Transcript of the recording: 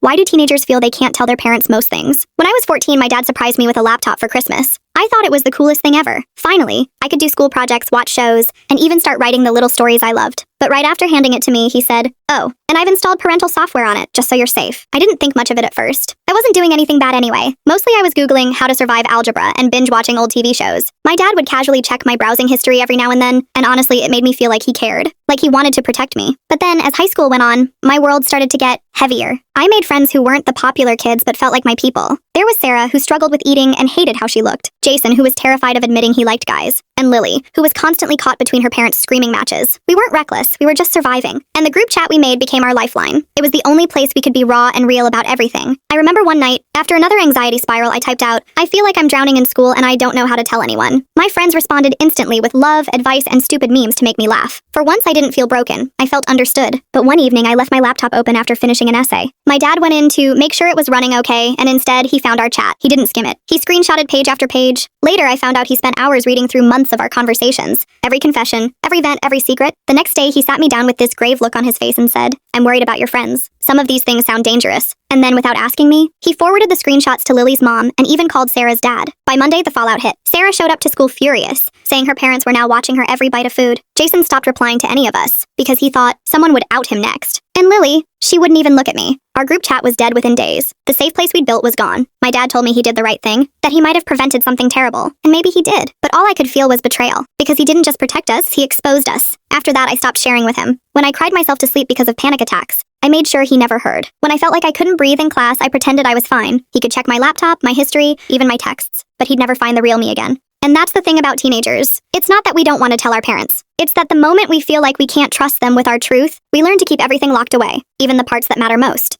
Why do teenagers feel they can't tell their parents most things? When I was 14, my dad surprised me with a laptop for Christmas. I thought it was the coolest thing ever. Finally, I could do school projects, watch shows, and even start writing the little stories I loved. But right after handing it to me, he said, "Oh, and I've installed parental software on it, just so you're safe." I didn't think much of it at first. I wasn't doing anything bad anyway. Mostly I was Googling how to survive algebra and binge watching old TV shows. My dad would casually check my browsing history every now and then, and honestly, it made me feel like he cared. Like he wanted to protect me. But then, as high school went on, my world started to get heavier. I made friends who weren't the popular kids but felt like my people. There was Sarah, who struggled with eating and hated how she looked. Jason, who was terrified of admitting he liked guys. And Lily, who was constantly caught between her parents' screaming matches. We weren't reckless, we were just surviving. And the group chat we made became our lifeline. It was the only place we could be raw and real about everything. I remember one night, after another anxiety spiral, I typed out, "I feel like I'm drowning in school and I don't know how to tell anyone." My friends responded instantly with love, advice, and stupid memes to make me laugh. For once, I didn't feel broken. I felt understood. But one evening, I left my laptop open after finishing an essay. My dad went in to make sure it was running okay, and instead, he found our chat. He didn't skim it. He screenshotted page after page. Later, I found out he spent hours reading through months of our conversations. Every confession, every vent, every secret. The next day, he sat me down with this grave look on his face and said, "I'm worried about your friends. Some of these things sound dangerous." And then, without asking me, he forwarded the screenshots to Lily's mom and even called Sarah's dad. By Monday, the fallout hit. Sarah showed up to school furious, saying her parents were now watching her every bite of food. Jason stopped replying to any of us because he thought someone would out him next. And Lily, she wouldn't even look at me. Our group chat was dead within days. The safe place we'd built was gone. My dad told me he did the right thing, that he might have prevented something terrible. And maybe he did. But all I could feel was betrayal. Because he didn't just protect us, he exposed us. After that, I stopped sharing with him. When I cried myself to sleep because of panic attacks, I made sure he never heard. When I felt like I couldn't breathe in class, I pretended I was fine. He could check my laptop, my history, even my texts. But he'd never find the real me again. And that's the thing about teenagers. It's not that we don't want to tell our parents. It's that the moment we feel like we can't trust them with our truth, we learn to keep everything locked away, even the parts that matter most.